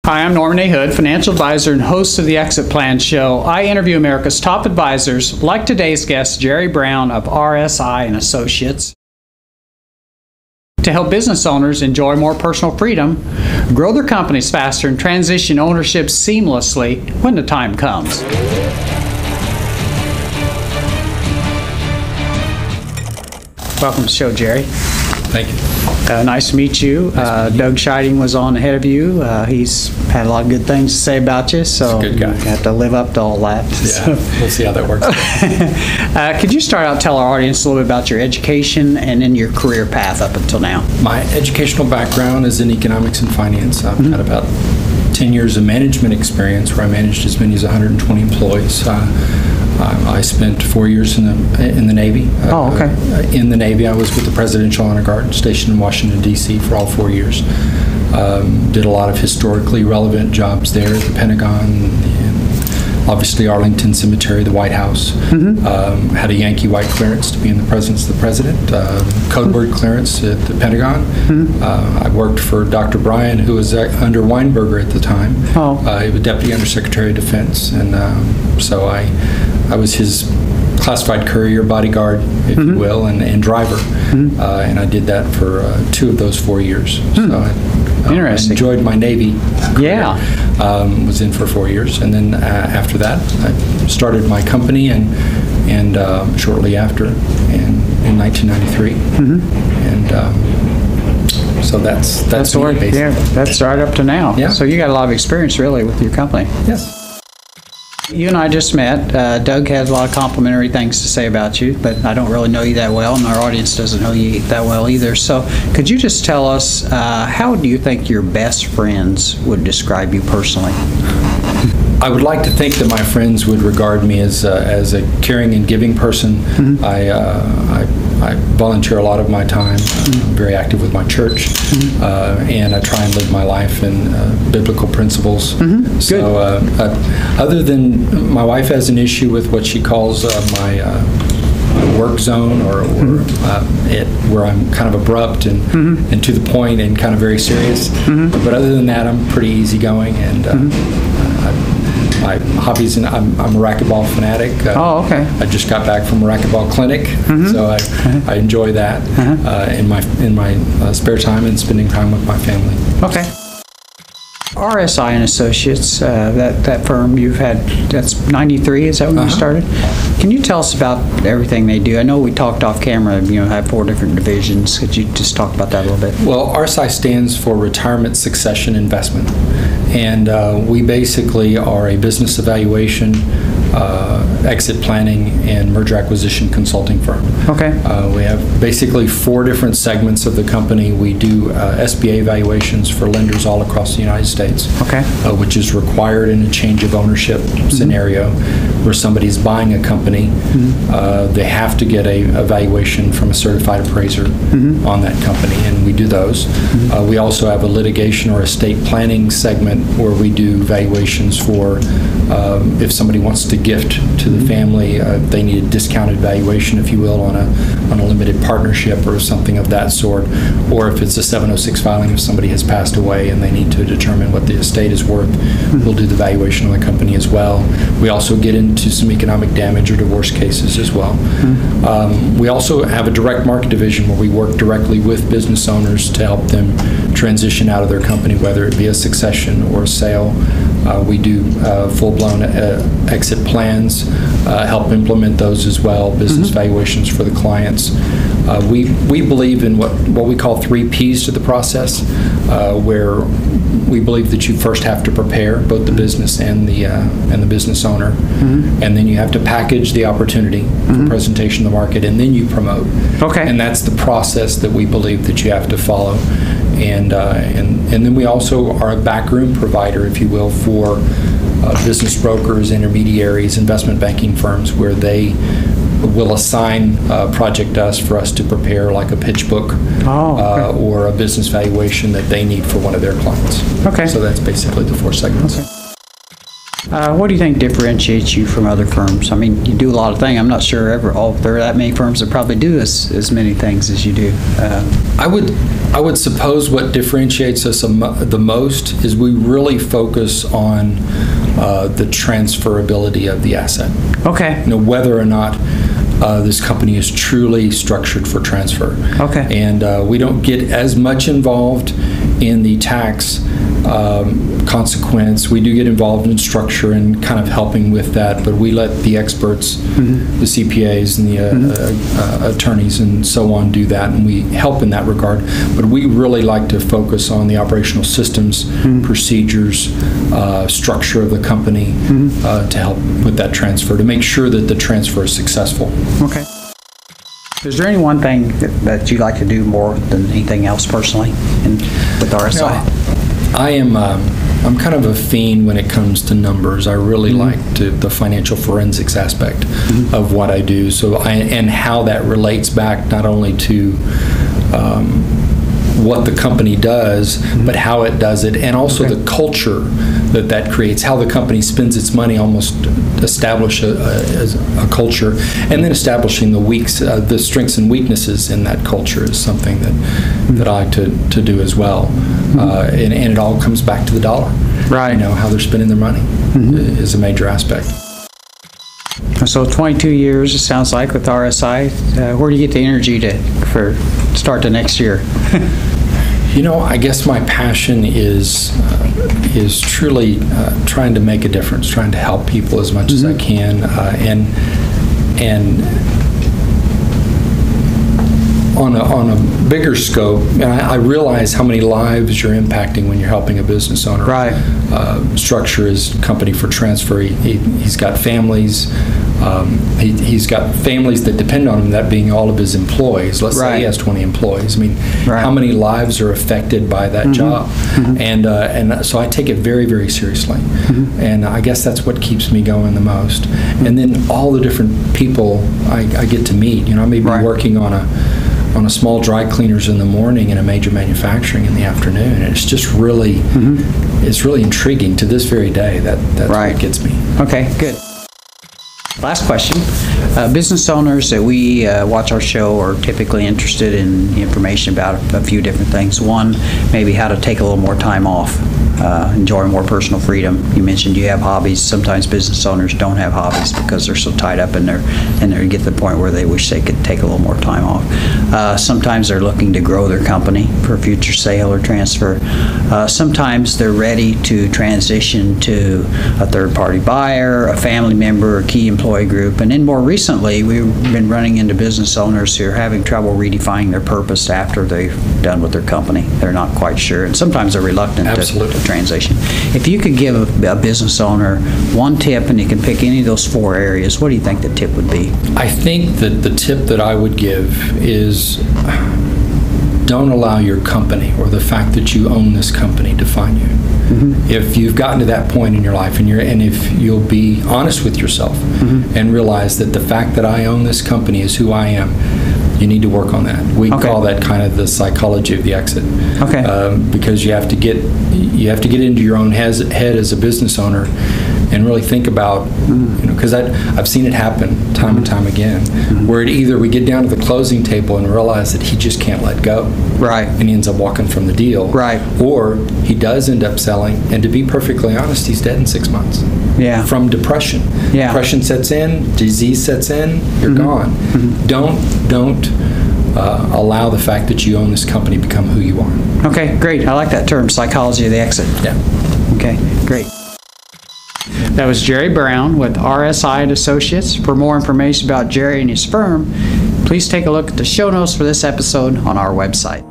Hi, I'm Norman A. Hood, financial advisor and host of the Exit Plan Show. I interview America's top advisors, like today's guest, Jerry Brown of RSI Associates, to help business owners enjoy more personal freedom, grow their companies faster, and transition ownership seamlessly when the time comes. Welcome to the show, Jerry. Thank you. Nice to meet you. Doug Scheiding was on ahead of you. He's had a lot of good things to say about you, so he's a good guy. You have to live up to all that. Yeah, we'll see how that works. Could you start out, tell our audience a little bit about your education and then your career path up until now? My educational background is in economics and finance. I've had about 10 years of management experience where I managed as many as 120 employees. I spent 4 years in the Navy. Oh, okay. In the Navy, I was with the Presidential Honor Guard, stationed in Washington, D.C. for all 4 years. Did a lot of historically relevant jobs there, the Pentagon, and obviously Arlington Cemetery, the White House. Had a Yankee White clearance to be in the presence of the President, code word clearance at the Pentagon. I worked for Dr. Bryan, who was under Weinberger at the time. He was Deputy Undersecretary of Defense, and so I was his classified courier, bodyguard, if you will, and driver. And I did that for 2 of those 4 years. So I enjoyed my Navy career. Yeah. Was in for 4 years, and then after that, I started my company, and shortly after, in 1993, and so that's me, basically. Yeah, that's right up to now. Yeah. So you got a lot of experience, really, with your company. Yes. You and I just met. Doug has a lot of complimentary things to say about you, but I don't really know you that well, and our audience doesn't know you that well either. So could you just tell us, how do you think your best friends would describe you personally? I would like to think that my friends would regard me as a caring and giving person. I volunteer a lot of my time. I'm very active with my church, and I try and live my life in biblical principles. So other than my wife has an issue with what she calls my work zone, or where I'm kind of abrupt and to the point and kind of very serious. But other than that, I'm pretty easygoing, and my hobbies, and I'm a racquetball fanatic. Oh, okay. I just got back from a racquetball clinic, so I enjoy that in my spare time and spending time with my family. Okay. RSI Associates, that firm you've had, that's 93, is that when you started? Can you tell us about everything they do? I know we talked off camera, have 4 different divisions. Could you just talk about that a little bit? Well, RSI stands for Retirement Succession Investment, and we basically are a business evaluation, exit planning, and merger acquisition consulting firm. Okay. We have basically 4 different segments of the company. We do SBA evaluations for lenders all across the United States, okay, which is required in a change of ownership scenario where somebody's buying a company. They have to get a evaluation from a certified appraiser on that company, and we do those. We also have a litigation or estate planning segment where we do valuations for if somebody wants to gift to the family, they need a discounted valuation, if you will, on a limited partnership or something of that sort, or if it's a 706 filing, if somebody has passed away and they need to determine what the estate is worth, we'll do the valuation on the company as well. We also get into some economic damage or divorce cases as well. We also have a direct market division where we work directly with business owners to help them transition out of their company, whether it be a succession or a sale. We do full-blown exit plans, help implement those as well, business valuations for the clients. We believe in what we call 3 Ps to the process, where we believe that you first have to prepare both the business and the business owner, and then you have to package the opportunity for presentation to the market, and then you promote. Okay. And that's the process that we believe that you have to follow. And then we also are a backroom provider, if you will, for business brokers, intermediaries, investment banking firms, where they will assign a project to us for us to prepare, like a pitch book or a business valuation that they need for one of their clients. Okay. So that's basically the 4 segments. Okay. What do you think differentiates you from other firms? I mean, you do a lot of things. I'm not sure there are that many firms that probably do as many things as you do. I would suppose what differentiates us the most is we really focus on the transferability of the asset. Okay. Whether or not this company is truly structured for transfer. Okay. And we don't get as much involved in the tax consequence. We do get involved in structure and kind of helping with that, but we let the experts, the CPAs and the attorneys and so on do that, and we help in that regard. But we really like to focus on the operational systems, procedures, structure of the company to help with that transfer, to make sure that the transfer is successful. Okay. Is there any one thing that you like to do more than anything else personally with RSI? I'm kind of a fiend when it comes to numbers. I really like the financial forensics aspect of what I do. And how that relates back not only to what the company does, but how it does it, and also the culture that creates, how the company spends its money, almost establish a culture, and then establishing the strengths and weaknesses in that culture is something that I like to do as well. And it all comes back to the dollar. Right. How they're spending their money is a major aspect. So 22 years, it sounds like, with RSI. Where do you get the energy for start the next year? I guess my passion is truly trying to make a difference, trying to help people as much as I can, and on a bigger scope, I realize how many lives you're impacting when you're helping a business owner. Right. Structure his company for transfer. He's got families. He's got families that depend on him, that being all of his employees. Let's say he has 20 employees. I mean, how many lives are affected by that job? And so I take it very, very seriously. And I guess that's what keeps me going the most. And then all the different people I get to meet. I may be working on a small dry cleaners in the morning and a major manufacturing in the afternoon. And it's just really, it's really intriguing to this very day. That's what gets me. Okay, good. Last question. Business owners that we watch our show are typically interested in information about a few different things. One, maybe how to take a little more time off, enjoy more personal freedom. You mentioned you have hobbies. Sometimes business owners don't have hobbies because they're so tied up in their get to the point where they wish they could take a little more time off. Sometimes they're looking to grow their company for a future sale or transfer. Sometimes they're ready to transition to a third-party buyer, a family member, a key employee group. And then more recently, we've been running into business owners who are having trouble redefining their purpose after they've done with their company. They're not quite sure, and sometimes they're reluctant to transition. If you could give a business owner one tip, and you can pick any of those 4 areas, what do you think the tip would be? I think that the tip that I would give is don't allow your company or the fact that you own this company define you. If you've gotten to that point in your life, and if you'll be honest with yourself and realize that the fact that I own this company is who I am, you need to work on that. We call that kind of the psychology of the exit. Because you have to get into your own head as a business owner and really think about, because I've seen it happen time and time again, where either we get down to the closing table and realize that he just can't let go, and he ends up walking from the deal, or he does end up selling, and to be perfectly honest, he's dead in 6 months. From depression. Depression sets in, disease sets in, you're gone. Don't allow the fact that you own this company become who you are. Okay, great. I like that term, psychology of the exit. Okay, great. That was Jerry Brown with RSI Associates. For more information about Jerry and his firm, please take a look at the show notes for this episode on our website.